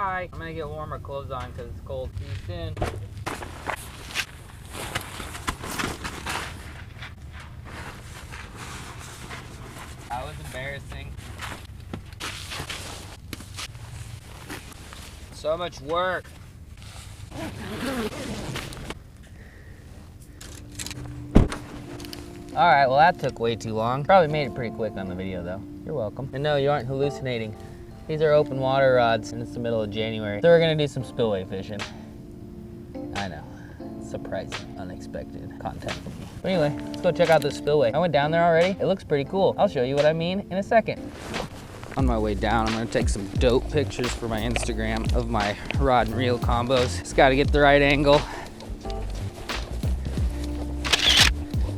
Hi. I'm gonna get warmer clothes on because it's cold. See you soon. That was embarrassing. So much work. All right, well that took way too long. Probably made it pretty quick on the video though. You're welcome. And no, you aren't hallucinating. These are open water rods and it's the middle of January. So we're gonna do some spillway fishing. I know, surprising, unexpected content for me. But anyway, let's go check out this spillway. I went down there already. It looks pretty cool. I'll show you what I mean in a second. On my way down, I'm gonna take some dope pictures for my Instagram of my rod and reel combos. Just gotta get the right angle.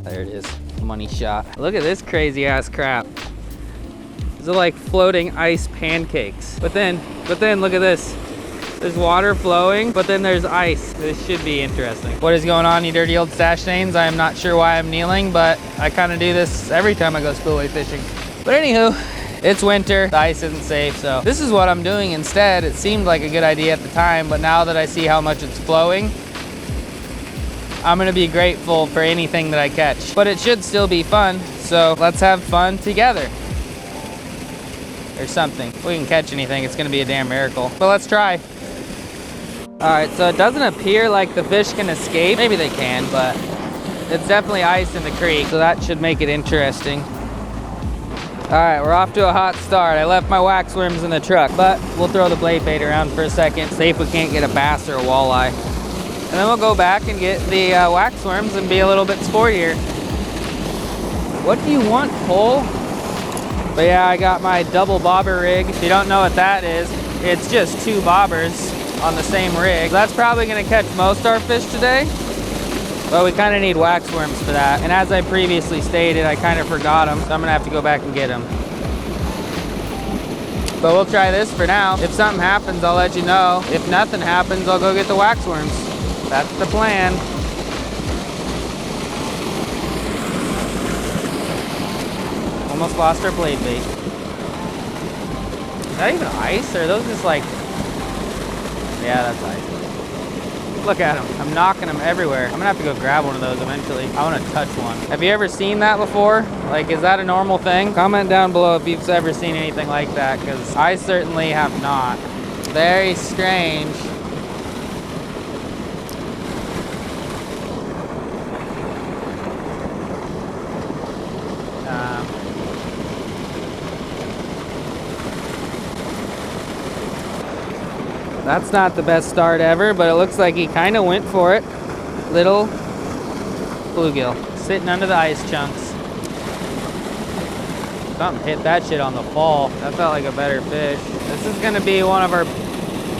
There it is, money shot. Look at this crazy ass crap. These are like floating ice pancakes. But then look at this. There's water flowing, but then there's ice. This should be interesting. What is going on, you dirty old stash stains? I am not sure why I'm kneeling, but I kind of do this every time I go spillway fishing. But anywho, it's winter, the ice isn't safe, so this is what I'm doing instead. It seemed like a good idea at the time, but now that I see how much it's flowing, I'm gonna be grateful for anything that I catch. But it should still be fun, so let's have fun together. Or something. If we can catch anything, it's gonna be a damn miracle. But let's try. All right, so it doesn't appear like the fish can escape. Maybe they can, but it's definitely ice in the creek, so that should make it interesting. All right, we're off to a hot start. I left my wax worms in the truck, but we'll throw the blade bait around for a second, see if we can't get a bass or a walleye. And then we'll go back and get the wax worms and be a little bit sportier. What do you want, Cole? But yeah, I got my double bobber rig. If you don't know what that is, it's just two bobbers on the same rig. That's probably gonna catch most of our fish today, but we kind of need wax worms for that. And as I previously stated, I kind of forgot them, so I'm gonna have to go back and get them. But we'll try this for now. If something happens, I'll let you know. If nothing happens, I'll go get the wax worms. That's the plan. Almost lost our blade bait. Is that even ice, or are those just like... Yeah, that's ice. Look at them. I'm knocking them everywhere. I'm gonna have to go grab one of those eventually. I wanna touch one. Have you ever seen that before? Like, is that a normal thing? Comment down below if you've ever seen anything like that, because I certainly have not. Very strange. That's not the best start ever, but it looks like he kind of went for it. Little bluegill sitting under the ice chunks. Something hit that shit on the fall. That felt like a better fish. This is gonna be one of our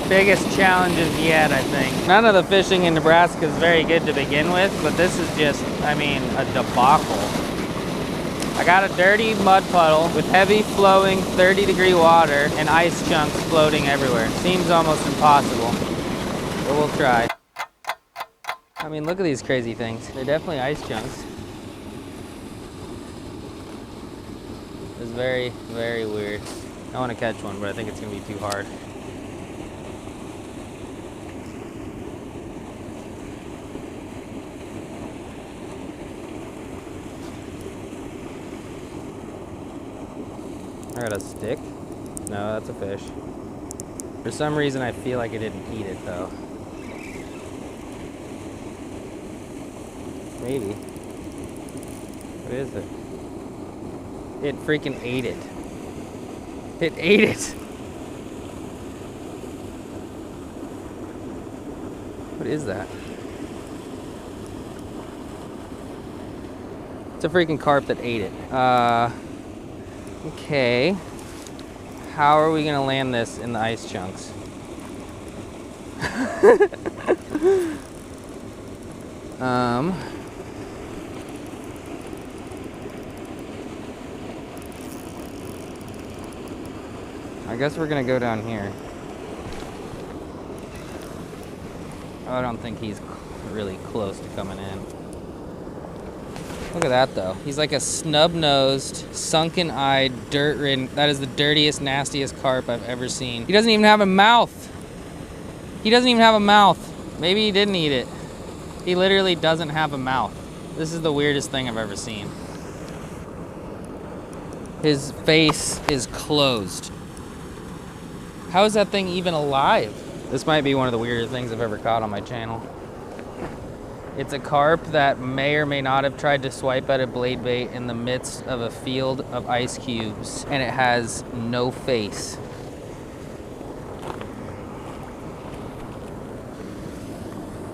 biggest challenges yet, I think. None of the fishing in Nebraska is very good to begin with, but this is just, I mean, a debacle. I got a dirty mud puddle with heavy flowing 30-degree water and ice chunks floating everywhere. Seems almost impossible, but we'll try. I mean, look at these crazy things. They're definitely ice chunks. It's very, very weird. I want to catch one, but I think it's gonna be too hard. I got a stick. No, that's a fish. For some reason, I feel like it didn't eat it, though. Maybe. What is it? It freaking ate it. It ate it! What is that? It's a freaking carp that ate it. Okay, how are we gonna land this in the ice chunks? I guess we're gonna go down here. I don't think he's really close to coming in. Look at that though. He's like a snub-nosed, sunken-eyed, dirt-ridden. That is the dirtiest, nastiest carp I've ever seen. He doesn't even have a mouth. He doesn't even have a mouth. Maybe he didn't eat it. He literally doesn't have a mouth. This is the weirdest thing I've ever seen. His face is closed. How is that thing even alive? This might be one of the weirdest things I've ever caught on my channel. It's a carp that may or may not have tried to swipe at a blade bait in the midst of a field of ice cubes, and it has no face.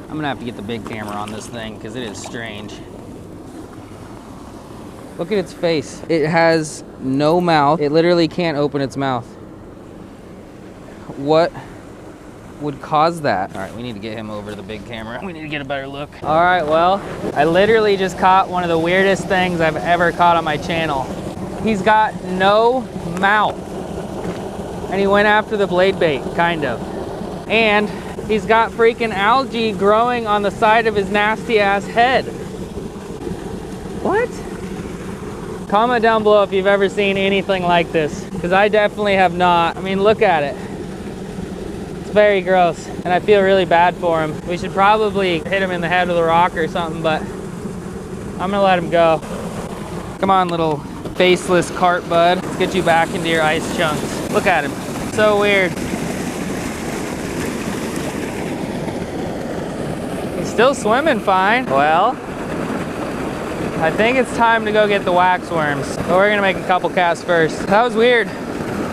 I'm gonna have to get the big camera on this thing because it is strange. Look at its face. It has no mouth. It literally can't open its mouth. What would cause that? All right, we need to get him over to the big camera. We need to get a better look. All right, well, I literally just caught one of the weirdest things I've ever caught on my channel. He's got no mouth. And he went after the blade bait, kind of. And he's got freaking algae growing on the side of his nasty ass head. What? Comment down below if you've ever seen anything like this, because I definitely have not. I mean, look at it. It's very gross, and I feel really bad for him. We should probably hit him in the head with a rock or something, but I'm gonna let him go. Come on, little faceless carp bud. Let's get you back into your ice chunks. Look at him. So weird. He's still swimming fine. Well, I think it's time to go get the wax worms, but we're gonna make a couple casts first. That was weird.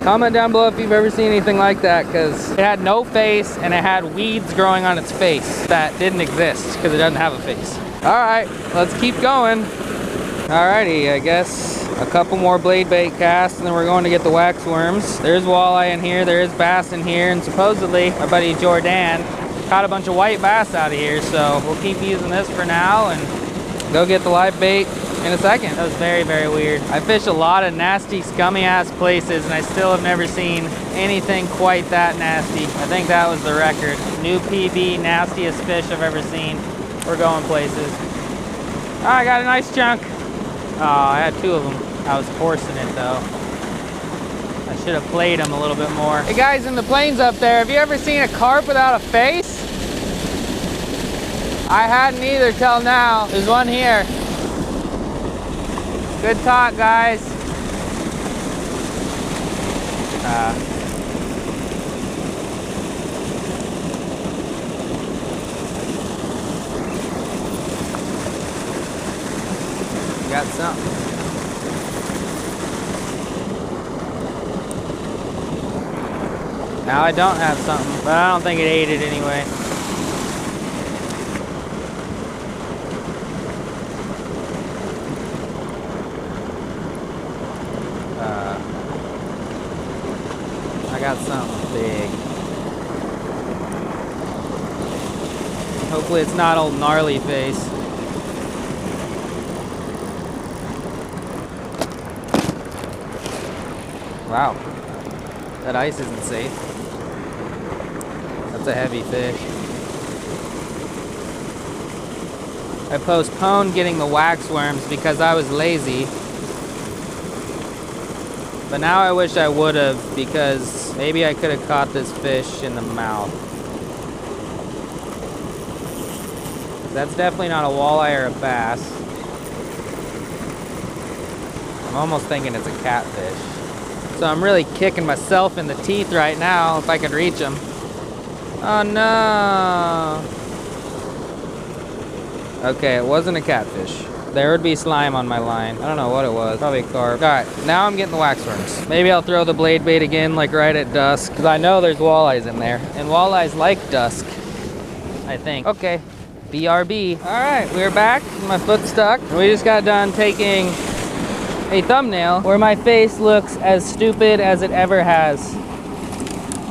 Comment down below if you've ever seen anything like that, because it had no face and it had weeds growing on its face that didn't exist because it doesn't have a face. All right, let's keep going. Alrighty, I guess a couple more blade bait casts and then we're going to get the wax worms. There's walleye in here, there is bass in here, and supposedly my buddy Jordan caught a bunch of white bass out of here, so we'll keep using this for now and go get the live bait in a second. That was very, very weird. I fish a lot of nasty, scummy ass places and I still have never seen anything quite that nasty. I think that was the record. New PB, nastiest fish I've ever seen. We're going places. Oh, I got a nice chunk. Oh, I had two of them. I was forcing it though. I should have played them a little bit more. Hey guys in the plains up there, have you ever seen a carp without a face? I hadn't either till now. There's one here. Good talk, guys. Got something. Now I don't have something, but I don't think it ate it anyway. I got something big. Hopefully it's not old gnarly face. Wow, that ice isn't safe. That's a heavy fish. I postponed getting the wax worms because I was lazy. But now I wish I would have, because maybe I could have caught this fish in the mouth. That's definitely not a walleye or a bass. I'm almost thinking it's a catfish. So I'm really kicking myself in the teeth right now if I could reach him. Oh no. Okay, it wasn't a catfish. There would be slime on my line. I don't know what it was. Probably a carp. All right, now I'm getting the wax worms. Maybe I'll throw the blade bait again, like right at dusk, because I know there's walleyes in there. And walleyes like dusk, I think. Okay, BRB. All right, we're back. My foot's stuck. We just got done taking a thumbnail where my face looks as stupid as it ever has.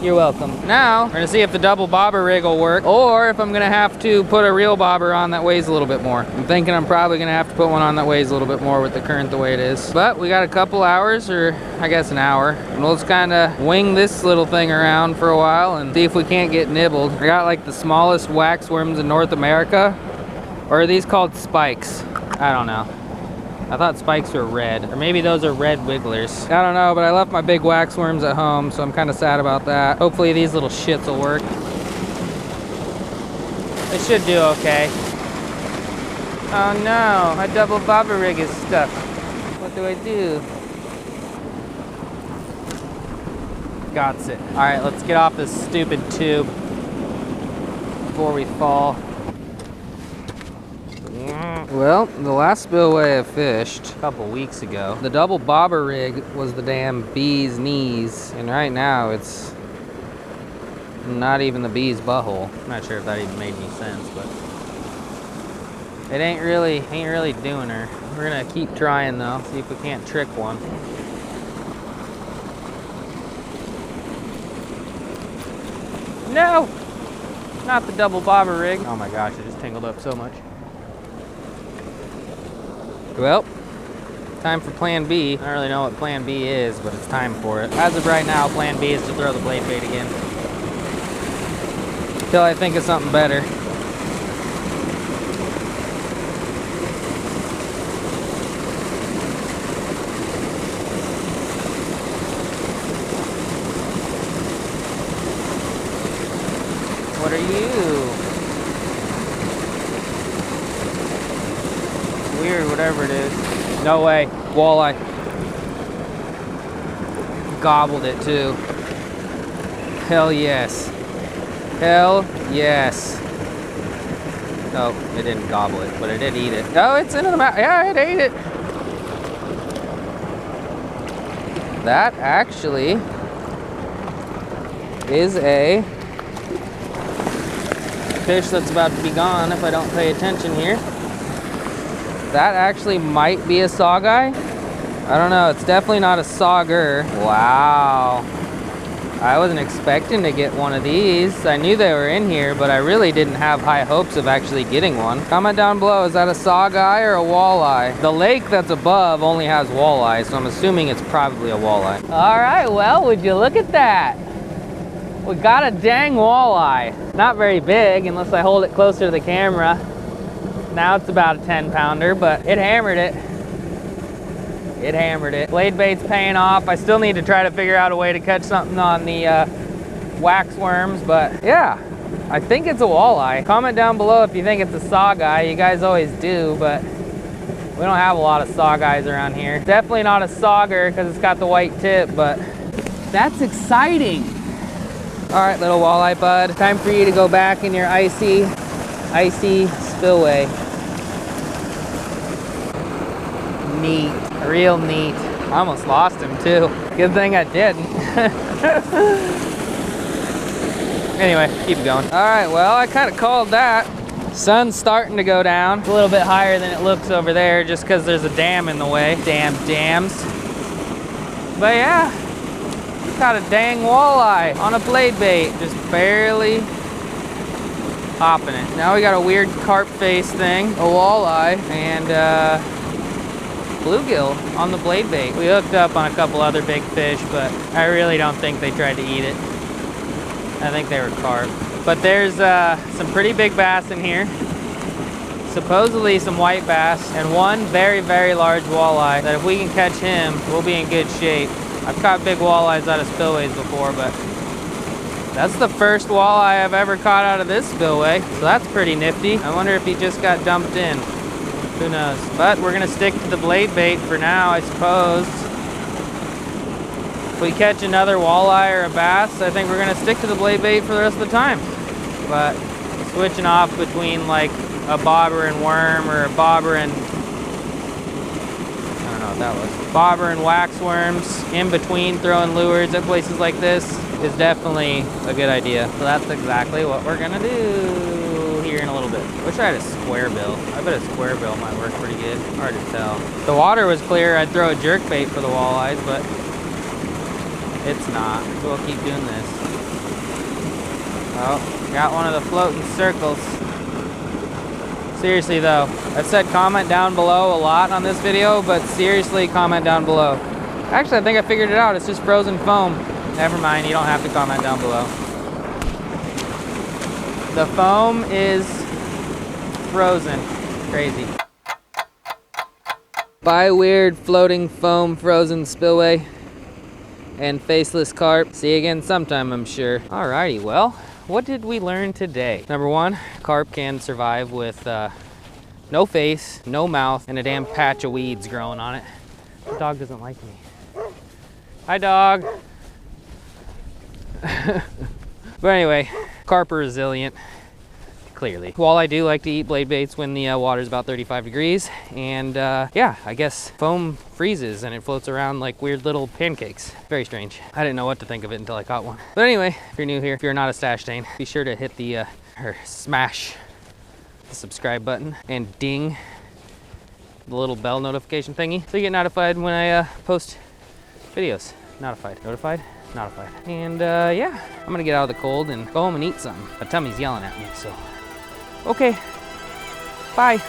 You're welcome. Now, we're gonna see if the double bobber rig will work, or if I'm gonna have to put a real bobber on that weighs a little bit more. I'm thinking I'm probably gonna have to put one on that weighs a little bit more with the current the way it is. But we got a couple hours, or I guess an hour, and we'll just kinda wing this little thing around for a while and see if we can't get nibbled. I got like the smallest wax worms in North America. Or are these called spikes? I don't know. I thought spikes were red, or maybe those are red wigglers. I don't know, but I left my big wax worms at home, so I'm kind of sad about that. Hopefully these little shits will work. It should do okay. Oh no, my double bobber rig is stuck. What do I do? Gots it. All right, let's get off this stupid tube before we fall. Well, the last spillway I fished a couple weeks ago, the double bobber rig was the damn bee's knees, and right now it's not even the bee's butthole. I'm not sure if that even made any sense, but it ain't really doing her. We're gonna keep trying though, see if we can't trick one. No! Not the double bobber rig. Oh my gosh, it just tangled up so much. Well, time for plan B. I don't really know what plan B is, but it's time for it. As of right now, plan B is to throw the blade bait again. Till I think of something better. What are you? Weird, whatever it is. No way. Walleye. Gobbled it too. Hell yes. Hell yes. Oh, it didn't gobble it, but it did eat it. Oh, it's into the mouth. Yeah, it ate it. That actually is a fish that's about to be gone if I don't pay attention here. That actually might be a sawguy. I don't know, it's definitely not a sauger. Wow. I wasn't expecting to get one of these. I knew they were in here, but I really didn't have high hopes of actually getting one. Comment down below, is that a sawguy or a walleye? The lake that's above only has walleye, so I'm assuming it's probably a walleye. All right, well, would you look at that? We got a dang walleye. Not very big, unless I hold it closer to the camera. Now it's about a 10-pounder, but it hammered it. It hammered it. Blade bait's paying off. I still need to try to figure out a way to catch something on the wax worms, but yeah, I think it's a walleye. Comment down below if you think it's a sawguy. You guys always do, but we don't have a lot of sawguys around here. Definitely not a sauger because it's got the white tip, but that's exciting. All right, little walleye bud. Time for you to go back in your icy spillway. Neat, real neat. I almost lost him too. Good thing I didn't. Anyway, keep going. All right, well, I kind of called that. Sun's starting to go down. It's a little bit higher than it looks over there just because there's a dam in the way. Damn dams. But yeah, got a dang walleye on a blade bait. Just barely hopping it. Now we got a weird carp face thing, a walleye, and bluegill on the blade bait. We hooked up on a couple other big fish, but I really don't think they tried to eat it. I think they were carp. But there's some pretty big bass in here. Supposedly some white bass and one very, very large walleye that if we can catch him, we'll be in good shape. I've caught big walleyes out of spillways before, but that's the first walleye I've ever caught out of this spillway, so that's pretty nifty. I wonder if he just got dumped in. Who knows? But we're gonna stick to the blade bait for now, I suppose. If we catch another walleye or a bass, I think we're gonna stick to the blade bait for the rest of the time. But switching off between like a bobber and worm or a bobber and, I don't know what that was. Bobber and wax worms in between throwing lures at places like this is definitely a good idea. So that's exactly what we're gonna do here in a little bit. Wish I had a square bill. I bet a square bill might work pretty good. Hard to tell. If the water was clear, I'd throw a jerk bait for the walleyes, but it's not. So we'll keep doing this. Oh, got one of the floating circles. Seriously though, I've said comment down below a lot on this video, but seriously comment down below. Actually, I think I figured it out. It's just frozen foam. Never mind, you don't have to comment down below. The foam is frozen. Crazy. Buy weird floating foam frozen spillway and faceless carp. See you again sometime, I'm sure. Alrighty, well, what did we learn today? Number one, carp can survive with no face, no mouth, and a damn patch of weeds growing on it. The dog doesn't like me. Hi, dog. But anyway, carp are resilient, clearly. Walleye do like to eat blade baits when the water's about 35 degrees. And yeah, I guess foam freezes and it floats around like weird little pancakes. Very strange. I didn't know what to think of it until I caught one. But anyway, if you're new here, if you're not a Stash Stain, be sure to hit the, or smash the subscribe button and ding the little bell notification thingy so you get notified when I post videos. Notified. And yeah, I'm gonna get out of the cold and go home and eat something. My tummy's yelling at me, so. Okay, bye.